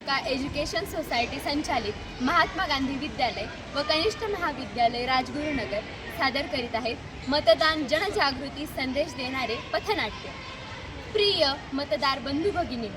तालुका education society संचालित महात्मा गांधी विद्यालय व कनिष्ठ महाविद्यालय राजगुरुनगर सादर करीत आहेत मतदान जनजागृती संदेश देणारे पथनाट्य। प्रिय मतदार बंधू भगिनी,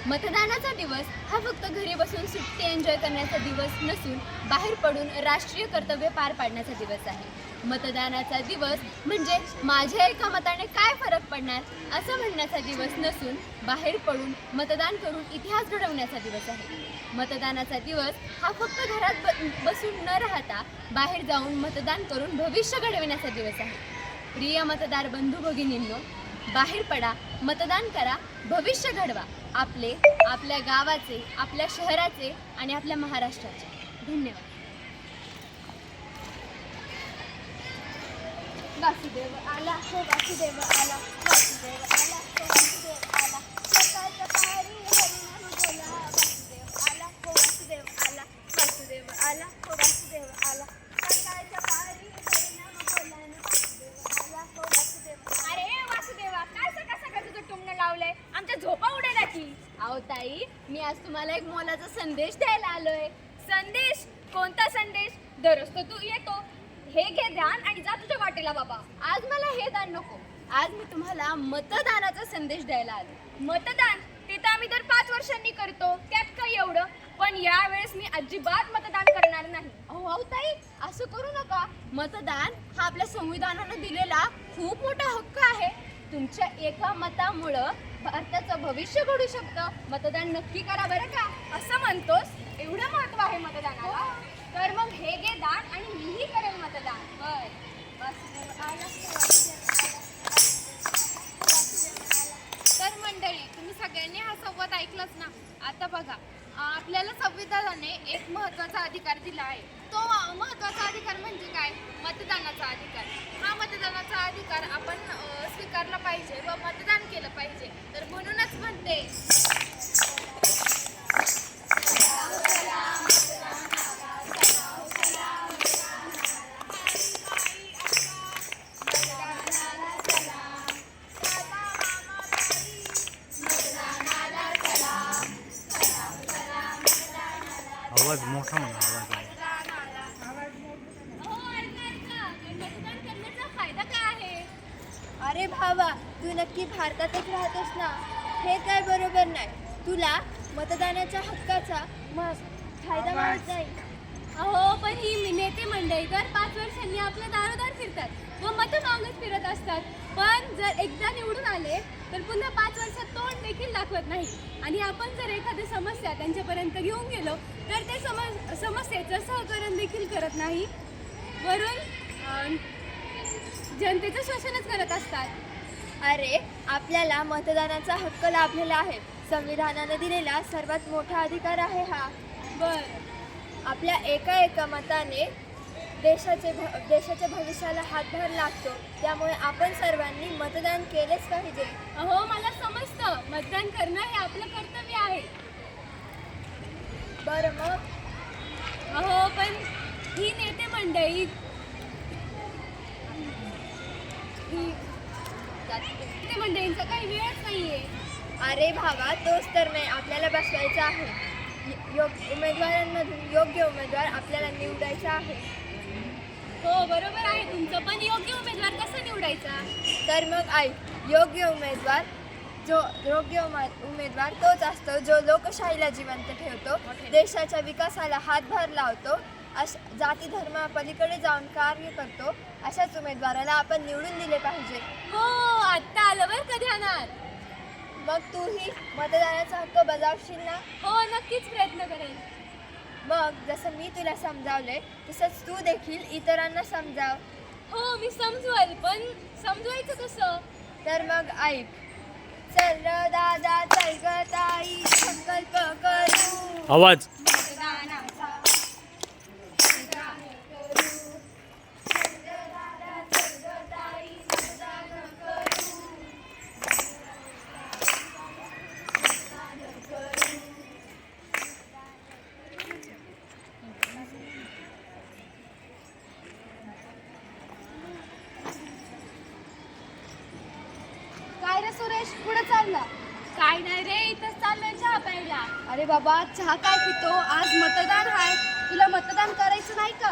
मतदानाचा दिवस हा फक्त घरी बसून सुट्टी एन्जॉय करण्याचा दिवस नसून बाहेर पडून राष्ट्रीय कर्तव्य पार पाडण्याचा दिवस आहे। मतदानाचा दिवस म्हणजे माझ्या एका मताने काय फरक पडणार असं म्हणण्याचा दिवस नसून बाहेर पडून मतदान करून इतिहास घडवण्याचा दिवस आहे। मतदानाचा दिवस हा फक्त घरात बसून न राहता बाहेर जाऊन मतदान करून भविष्य घडविण्याचा दिवस आहे। प्रिय मतदार बंधू भगिनींनो, बाहेर पडा, मतदान करा, भविष्य घडवा, आपल्या गावाचे, आपल्या शहराचे आणि आपल्या महाराष्ट्राचे। धन्यवाद। वासुदेव आला हो, वासुदेव आला, वासुदेव आला हो, वासुदेव आला, सकाळच्या पारी हरिनाम बोला, वासुदेव आला हो, वासुदेव आला, वासुदेव आला हो, वासुदेव आला, सकाळच्या पारी हरिनाम बोला, वासुदेव आला हो, वासुदेव। अरे वासुदेवा, काय सकाळ सकाळ तुझं टुमणं लावलंय? आमच्या झोपा उडाल्या की। अहो ताई, मी आज तुम्हाला एक मोलाचा संदेश द्यायला आलोय। संदेश? कोणता संदेश? दररोज तर तू येतो, हे घे ध्यान आणि जा तुझ्या वाटेला बाबा। आज मला हे दान नको, आज मी तुम्हाला मतदानाचा संदेश द्यायला आलो। मतदान? ते तर आम्ही दर 5 वर्षांनी करतो, त्यात काय एवढं? पण यावेळेस मी अजिबात मतदान करणार नाही। अहो ताई, असं करू नका। मतदान हा आपल्या संविधानानं दिलेला खूप मोठा हक्क आहे। तुमच्या एका मतामुळं भारताचं भविष्य घडू शकतं। मतदान नक्की करा बरं का। असं म्हणतोस? एवढं महत्व आहे मतदानाला? तर मग हे घे दान आणि मीही करेन मतदान। होय। वासुदेव आला, वासुदेव आला, वासुदेव आला। तर मंडळी, तुम्ही सगळ्यांनी हा संवाद ऐकलाच ना। आता बघा, आपल्याला संविधानाने एक महत्त्वाचा अधिकार दिला आहे। तो महत्त्वाचा अधिकार म्हणजे काय? मतदानाचा अधिकार। हा मतदानाचा अधिकार आपण स्वीकारला पाहिजे व मतदान केलं पाहिजे। तर म्हणूनच म्हणते, आवाज मोठा म्हणा, आवाज मतदान करण्याचा फायदा काय आहे? अरे भावा, तू नक्की भारतातच राहतोस ना? हे काय बरोबर नाही। तुला मतदानाच्या हक्काचा फायदा मिळत नाही। अहो, पण ही नेते मंडळी दर 5 वर्षांनी आपल्या दारोदार फिरतात व मतं मागत फिरत असतात। पण जर एकदा निवडून आले तर पुन्हा 5 वर्षात तोंड देखील दाखवत नाही। आणि आपण जर एखादी समस्या त्यांच्यापर्यंत घेऊन गेलो तर ते समस्येचं सहकरण देखील करत नाही, वरून जनतेचं शोषणच करत असतात। अरे, आपल्याला मतदानाचा हक्क लाभलेला आहे। संविधानाने दिलेला सर्वात मोठा अधिकार आहे हा। बरं, आपल्या एका मताने देशाच्या भविष्याला हातभार लागतो। त्यामुळे आपण सर्वांनी मतदान केलेच पाहिजे। अहो, मला समजतं, मतदान करणं हे आपलं कर्तव्य आहे। बरं मग? अहो, पण ही नेते मंडळी मंडळींचा काही वेळच नाहीये। अरे भावा, तोच तर नाही, आपल्याला बसवायचा आहे। उमेदवारांमधून योग्य उमेदवार आपल्याला निवडायचा आहे। हो, बरोबर आहे तुमचं, पण योग्य उमेदवार कसा निवडायचा? तर मग ऐक, योग्य उमेदवार तोच असतो जो लोकशाहीला जिवंत ठेवतो, देशाच्या विकासाला हातभार लावतो, जाती धर्मापलीकडे जाऊन कार्य करतो। अशाच उमेदवाराला आपण निवडून दिले पाहिजे। हो, आत्ता आलं बरं का ध्यानात। मग तूही मतदानाचा हक्क बजावशील ना? हो, नक्कीच प्रयत्न करेन। मग जसं मी तुला समजावलंय तसंच तू देखील इतरांना समजाव। हो, मी समजवेल, पण समजवायचं कसं? तर मग ऐक, चल र दादा, चल ग ताई, संकल्प करू आवाज मतदानाचा। काय रे सुरेश, कुठं चालला? काय नाही रे, इथंच चाललोय चहा प्यायला। अरे बाबा चहा काय पितो, आज मतदान आहे, तुला मतदान करायचं नाही का?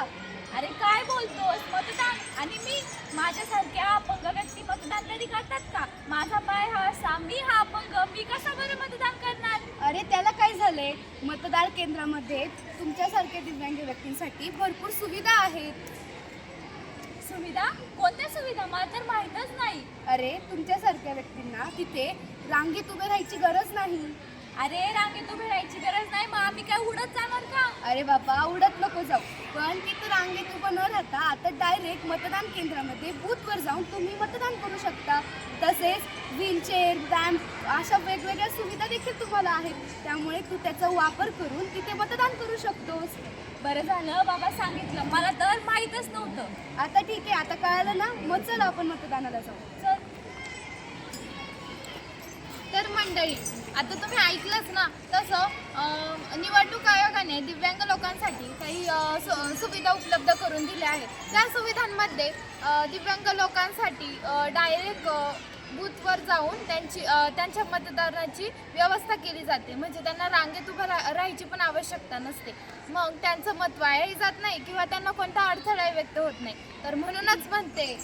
अरे काय बोलतोस मतदान? आणि मी माझ्यासारख्या अपंग व्यक्ती मतदान कधी करतात का? माझा पाय हा असा, मी हा अपंग, मी कसा बरं मतदान करणार? अरे त्याला काय झालंय, मतदान केंद्रामध्ये तुमच्यासारख्या दिव्यांग व्यक्तींसाठी भरपूर सुविधा आहेत. सुविधा? कोणत्या सुविधा? मला तर माहीतच नाही. अरे तुमच्यासारख्या व्यक्तींना तिथे रांगेत उभे राहायची गरज नाही. अरे रांगेत उभी राहायची गरज नाही, मग आम्ही काय उडत जाणार का? अरे बाबा उडत नको जाऊ, पण तिथं रांगेत उभं न राहता आता डायरेक्ट मतदान केंद्रामध्ये बूथवर जाऊन तुम्ही मतदान करू शकता. तसेच व्हीलचेअर, रॅम्प अशा वेगवेगळ्या सुविधा देखील तुम्हाला आहेत, त्यामुळे तू त्याचा वापर करून तिथे मतदान करू शकतोस. बरं झालं बाबा सांगितलं, मला तर माहीतच नव्हतं. आता ठीक आहे, आता कळालं ना, मग चल आपण मतदानाला जाऊ. चल. तर मंडळी, आता तुम्ही ऐकलंच ना, तसं निवडणूक आयोगाने दिव्यांग लोकांसाठी काही सुविधा उपलब्ध करून दिल्या आहेत. त्या सुविधांमध्ये दिव्यांग लोकांसाठी डायरेक्ट बूथवर जाऊन त्यांच्या मतदानाची व्यवस्था केली जाते. म्हणजे त्यांना रांगेत उभं राहायची पण आवश्यकता नसते. मग त्यांचं मत वायाही जात नाही किंवा त्यांना कोणता अडथळाही व्यक्त होत नाही. तर म्हणूनच म्हणते,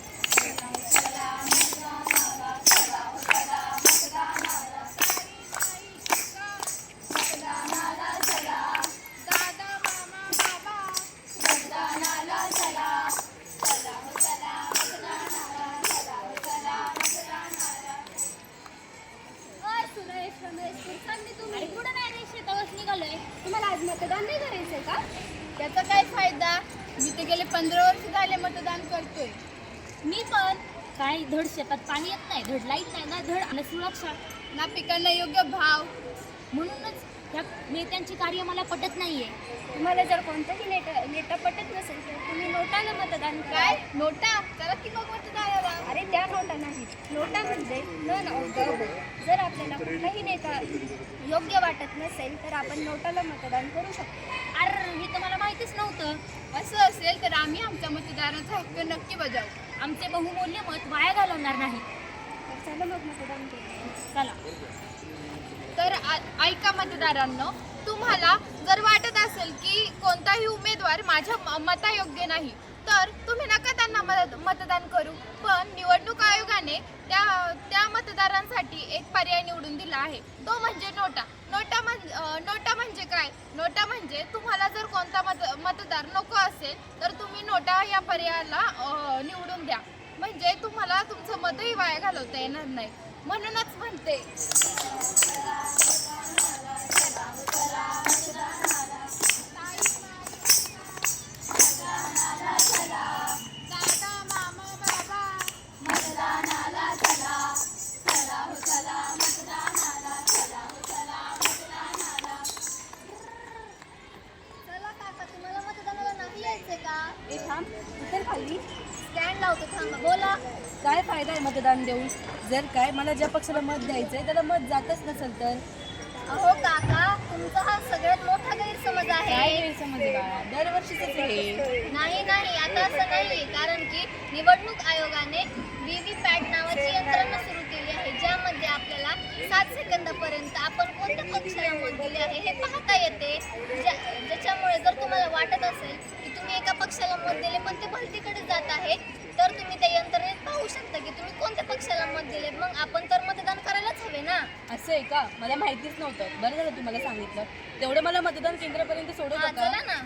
अरे कुठं नाही रे, शेतावरच निघालोय. तुम्हाला आज मतदान नाही करायचंय का? त्याचा काय फायदा? मी ते गेले 15 वर्ष झाले मतदान करतोय. मी पण काय धड शेतात पाणी येत नाही, धड लाईट नाही ना, धड आणि सुरक्षा ना पिकांना योग्य भाव. म्हणूनच त्या नेत्यांची कार्य मला पटत नाहीये. तुम्हाला जर कोणताही नेता पटत नसेल तर तुम्ही नोटाला मतदान करा. काय नोटा? चला की मग मतदानाला. अरे त्या नोटा नाहीत, नोटा म्हणजे नन ऑफ द अबोव. जर आपल्याला कुठलाही नेता योग्य वाटत नसेल तर आपण नोटाला मतदान करू शकतो. अरे हे तर मला माहितीच नव्हतं. असं असेल तर आम्ही आमच्या मतदाराचा हक्क नक्की बजावू. आमचे बहुमूल्य मत वाया घालवणार नाही. तर चला मग मतदान करू. चला. तर ऐका मतदारांनो, तुम्हाला जर वाटत असेल की कोणताही उमेदवार माझ्या मतायोग्य नाही, तर तुम्ही नका त्यांना मतदान करू. पण निवडणूक आयोगाने त्या मतदारांसाठी एक पर्याय निवडून दिला आहे, तो म्हणजे नोटा. नोटा म्हणजे काय? नोटा म्हणजे तुम्हाला जर कोणता मतदार नको असेल तर तुम्ही नोटा या पर्यायाला निवडून द्या. म्हणजे तुम्हाला तुमचं मतही वाया घालवता येणार नाही. म्हणूनच म्हणते, चला काका, तुम्हाला मतदानाला नाही यायचंय का? ए थांब, उतर खाली. स्टँड लावतो, थांबा. बोला. काय फायदा आहे मतदान देऊन? जर काय मला ज्या पक्षाला मत द्यायचंय त्याला मत जातच नसेल तर अहो काका, तुमचा हा सगळ्यात मोठा गैरसमज काय आहे. गैरसमज आहे बाळा? दरवर्षीच हे. नाही आता असं नाहीये, कारण की निवडणूक आयोगाने व्हीव्हीपॅट नावाची यंत्रणा सुरू केली आहे, ज्यामध्ये आपल्याला 7 सेकंदापर्यंत आपण कोणत्या पक्षाला मत दिले आहे हे पाहता येते. ज्याच्यामुळे जर तुम्हाला वाटत असेल की तुम्ही एका पक्षाला मत दिले पण ते भलतीकडे जात आहे, तर तुम्ही त्या यंत्रणेत पाहू शकता की तुम्ही कोणत्या पक्षाला मत दिले. मग आपण तर मतदान करायलाच हवे ना. असं आहे का? मला माहितीच नव्हतं. बरं झालं तुम्हाला सांगितलं. तेवढं मला मतदान केंद्रापर्यंत हा, सोडवलं का? चला ना.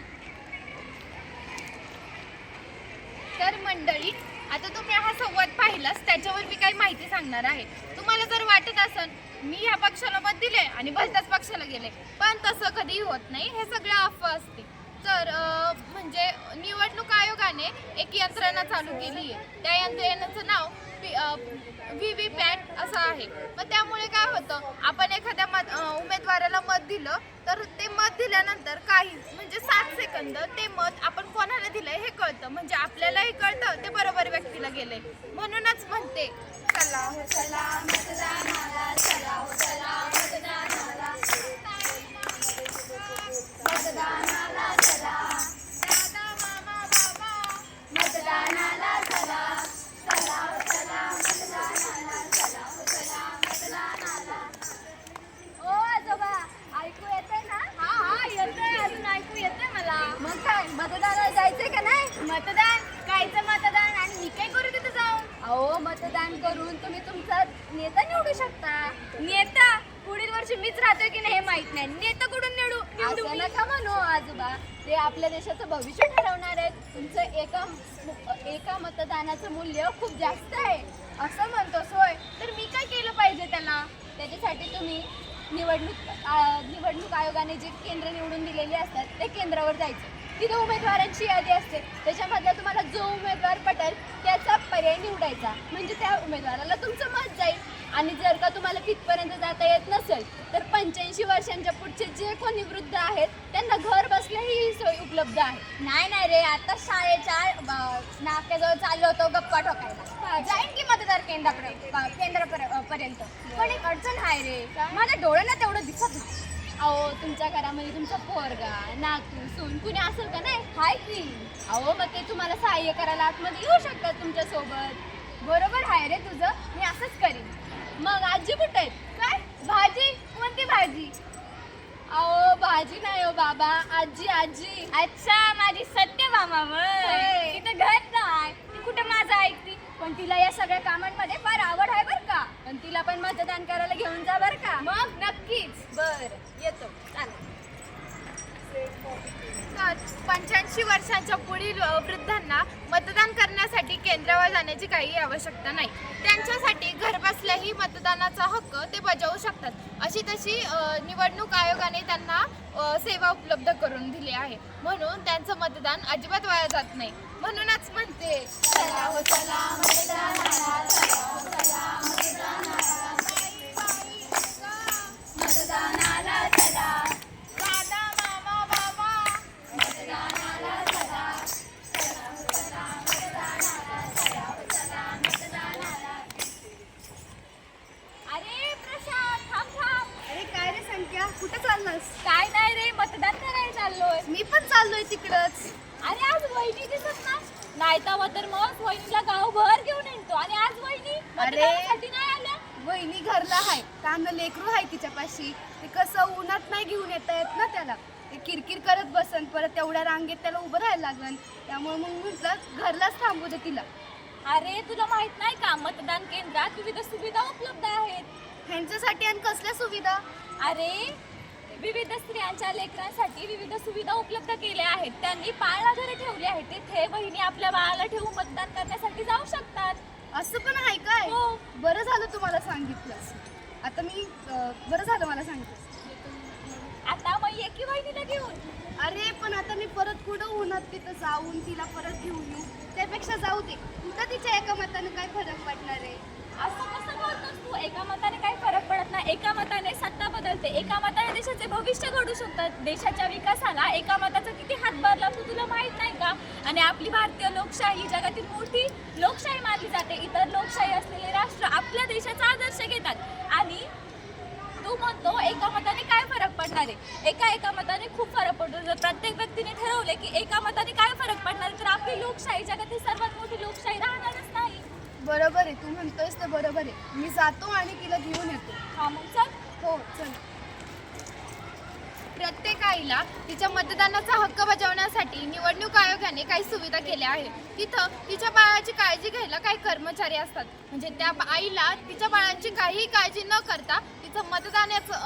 तर मंडळी, आता तुम्ही हा संवाद पाहिलाच, त्याच्यावर मी काही माहिती सांगणार आहे. तुम्हाला जर वाटत असेल मी ह्या पक्षाला मत दिले आणि भलत्याच पक्षाला गेले, पण तसं कधीही होत नाही. हे सगळं अफवा असते. तर म्हणजे निवडणूक आयोगाने एक यंत्रणा चालू केली आहे. त्या यंत्रणेचं नाव व्हीव्हीपॅट असं आहे. मग त्यामुळे काय होतं, आपण एखाद्या उमेदवाराला मत दिलं तर ते मत दिल्यानंतर काही म्हणजे 7 सेकंद ते मत आपण कोणाला दिलंय हे कळतं. म्हणजे आपल्यालाही कळतं ते बरोबर व्यक्तीला गेले. म्हणूनच म्हणते, चला हो चला मतदानाला, चला हो चला मतदानाला, मतदानाला चला, दादा मामा बाबा मतदानाला चला, चला हो चला मतदानाला, चला हो चला मतदानाला. ओ आजोबा, ऐकू येतंय मतदान कायचं मतदान आणि मी काय करू तिथं जाऊन? अहो मतदान करून तुम्ही तुमचा नेता निवडू शकता. नेता पुढील वर्षी मीच राहतोय की नाही हे माहित नाही. नेता कुठून निवडू असं नका म्हणू आजोबा, ते आपल्या देशाचं भविष्य ठरवणार आहेत. तुमचं एका मतदानाचं मूल्य खूप जास्त आहे. असं म्हणतोस होय, तर मी काय केलं पाहिजे त्याला? त्याच्यासाठी तुम्ही निवडणूक आयोगाने जे केंद्र निवडून दिलेली असतात ते केंद्रावर जायचं. तिथे उमेदवारांची यादी असते, त्याच्यामधला तुम्हाला जो उमेदवार पटेल त्याचा पर्याय निवडायचा, म्हणजे त्या उमेदवाराला तुमचं मत जाईल. आणि जर का तुम्हाला तिथपर्यंत जाता येत नसेल तर 85 वर्षांच्या पुढचे जे कोणी वृद्ध आहेत त्यांना घर बसल्या ही सोय उपलब्ध आहे. नाही रे, आता शाळेच्या नाक्याजवळ चाललो होतो गप्पा ठोकायला. जाईन की मतदार केंद्रापर्यंत. पण एक अडचण आहे रे, माझ्या डोळ्यांना तेवढं दिसत नाही. अहो तुमच्या घरामध्ये तुमचा पोरगा नातू सून कुणी असेल का नाही? हाय की. अहो मग ते तुम्हाला सहाय्य करायला आतमध्ये येऊ शकतात तुमच्यासोबत. बरोबर आहे रे तुझं, मी असंच करीन. मग आजी कुठे आहेत? काय भाजी? कोणती भाजी? अहो भाजी नाही हो बाबा, आजी आजी. अच्छा, माझी सत्य मामावर. होय. तिथं घर नाही, ती कुठे माझं ऐकती. पण तिला या सगळ्या कामांमध्ये फार आवड आहे बरं का. पण तिला पण मतदान करायला घेऊन जा बरं का. मग नक्कीच. बर येतो, चालेल. 85 वर्षांच्या पुढील वृद्धांना मतदान करण्यासाठी केंद्रावर जाण्याची काही आवश्यकता नाही. त्यांच्यासाठी घरबसल्याही मतदानाचा हक्क ते बजावू शकतात. अशी तशी निवडणूक आयोगाने त्यांना सेवा उपलब्ध करून दिली आहे. म्हणून त्यांचं मतदान अजिबात वाया जात नाही. म्हणूनच म्हणते चला हो चला मतदानाला, चला हो चला मतदानाला, मतदानाला चला. दादा मामा बाबा मतदानाला चला, चला हो चला मतदानाला, चला हो चला मतदानाला. अरे प्रशांत थांब. अरे काय रे संख्या, कुठे चाललास? काय नाही रे, मतदान करायला चाललोय. मी पण चाललोय तिकडच. अरे आज वहिनी दिसत नाही तर मग वहिनीला गावभर घेऊन येतो. आणि आज वहिनी मतदानासाठी नाही आल्या. वहिनी घरला आहे, कांदा लेकरू आहे तिच्यापाशी. ते कसं उन्हात नाही घेऊन येता येत ना त्याला. ते किरकिर करत बसन, परत तेवढ्या रांगेत त्याला उभं राहायला लागलं. त्यामुळे मग म्हटलं घरलाच थांबू दे तिला. अरे तुला माहित नाही का, मतदान केंद्रात विविध सुविधा उपलब्ध आहेत. ह्यांच्यासाठी आणि कसल्या सुविधा? अरे विविध स्त्रियांच्या लेकरांसाठी विविध सुविधा उपलब्ध केल्या आहेत. त्यांनी पाळणा घरे ठेवली आहेत. तिथे बहिणी आपल्या बाळाला ठेवून मतदान करण्यासाठी जाऊ शकतात. असं पण आहे काय? हो. बरं झालं तुम्हाला सांगितलंस. आता मी बरं झालं मला सांगितलंस. आता मग ये की वहिनीला घेऊन. अरे पण आता मी परत कुठं उन्हात तिथं जाऊन तिला परत घेऊन येऊ? त्यापेक्षा जाऊ दे. कुठं तिच्या एका मतानं काय फरक पडणार आहे? असं कसं बोलतोस तू? एका मताने काही फरक पडत नाही. एका मताने सत्ता बदलते. एका मताने देशाचे भविष्य घडू शकतात. देशाच्या विकासाला एका मताचा किती हातभार लागतो तुला माहित नाही का? आणि आपली भारतीय लोकशाही जगातील मोठी लोकशाही मानली जाते. इतर लोकशाही असलेले राष्ट्र आपल्या देशाचा आदर्श घेतात. आणि तू म्हणतो एका मताने काय फरक पडणार आहे? एका मताने खूप फरक पडतो. जर प्रत्येक व्यक्तीने ठरवले की एका मताने काय फरक पडणार आहे, तर आपली लोकशाही जगातील सर्वात मोठी लोकशाही राहणारच नाही. बरोबर आहे, तू म्हणतोयस ते बरोबर आहे. मी जातो आणि तिला घेऊन येतो. हा मग चल. हो चल. प्रत्येक आईला तिच्या मतदानाचा हक्क बजावण्यासाठी निवडणूक आयोगाने काही सुविधा केल्या आहेत. तिथं तिच्या बाळाची काळजी घ्यायला काही कर्मचारी असतात. म्हणजे त्या आईला तिच्या बाळाची काहीही काळजी न करता तिचं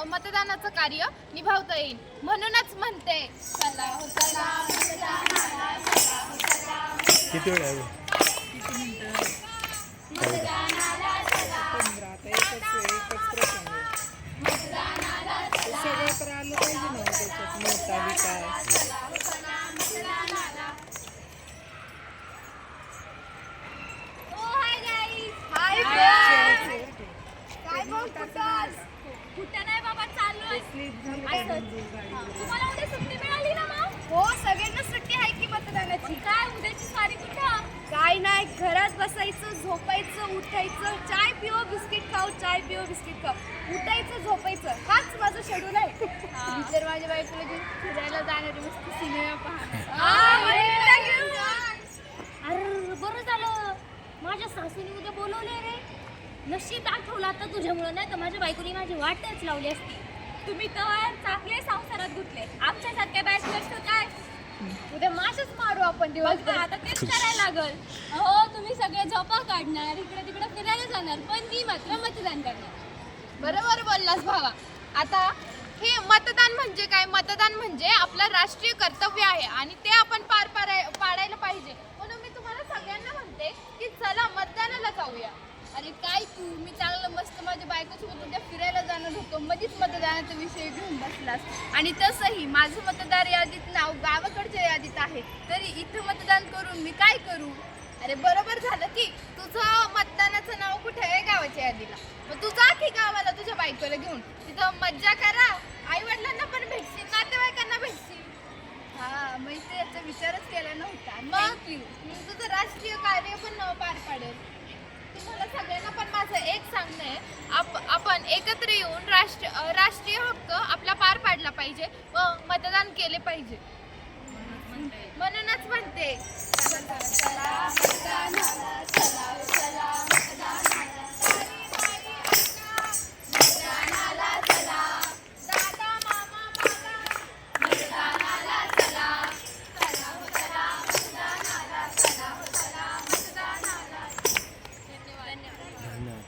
मतदानाचं कार्य निभावता येईल. म्हणूनच म्हणते चला हो चला मतदानाला, चला हो चला किती वेळ आहे? मतदानाला चला, मतदानाला चला, सगळं तर आलं पाहिजे ना त्याच्यात मोठा विकास. चला हो चला मतदानाला. Hi guys. हाय काय बोल कुठं नाही बाबा, चाललोय. तुम्हाला उद्या सुट्टी मिळाली ना मग? हो, सगळ्यांना सुट्टी आहे की मतदानाची. काय उद्याची स्वारी कुठं? काय नाही, घरात बसायचं, झोपायचं, उठायचं, चाय पिओ बिस्किट खाऊ, चाय पिओ बिस्किट खाऊ, उठायचं, झोपायचं. हाच माझं शेड्यूल आहे. मी तर माझ्या बायकोला घेऊन फिरायला जाणार, मस्त सिनेमा पाहणार. अरे बरं झालं, माझ्या सासूने उद्या बोलवले रे. नशीब आठवलं आता तुझ्यामुळं, नाही तर माझ्या बायकोनी माझी वाटच लावली असती. तुम्ही तर चांगले संसारात गुंतले. आमच्यासारख्या बॅचलर्स काय उद्या माशच मारू आपण दिवस आता तेच करायला लागल. हो तुम्ही सगळे झोपा काढणार, इकडे तिकडे फिरायला जाणार, पण मी मात्र मतदान करणार. बरोबर बोललास भावा. आता हे मतदान म्हणजे काय? मतदान म्हणजे आपलं राष्ट्रीय कर्तव्य आहे आणि ते आपण पाडायला पाहिजे. म्हणून मी तुम्हाला सगळ्यांना म्हणते की चला मतदानाला जाऊया. अरे काय तू, मी चांगलं मस्त माझ्या बायकोसोबत उद्या फिरायला जाणार होतो, मध्येच मतदानाचा विषय घेऊन बसलास. आणि तसंही माझं मतदार यादीत नाव गावाकडच्या यादीत आहे, तरी इथं मतदान करून मी काय करू? अरे बरोबर झालं की तुझं मतदानाचं नाव कुठे आहे? गावाच्या यादीला. मग तू जा की गावाला तुझ्या बायकोला घेऊन, तिथं मज्जा करा, आई वडिलांना पण भेटशील, नातेवाईकांना भेटशील. हा मी तर याचा विचारच केला नव्हता. मग तुझं राष्ट्रीय कार्य पण पार पाडेल. तुम्हाला सगळ्यांना पण माझं एक सांगणं आहे, आपण एकत्र येऊन राष्ट्रीय हक्क आपला पार पाडला पाहिजे व मतदान केले पाहिजे. म्हणूनच म्हणते दादा मामा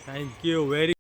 थँक्यू व्हेरी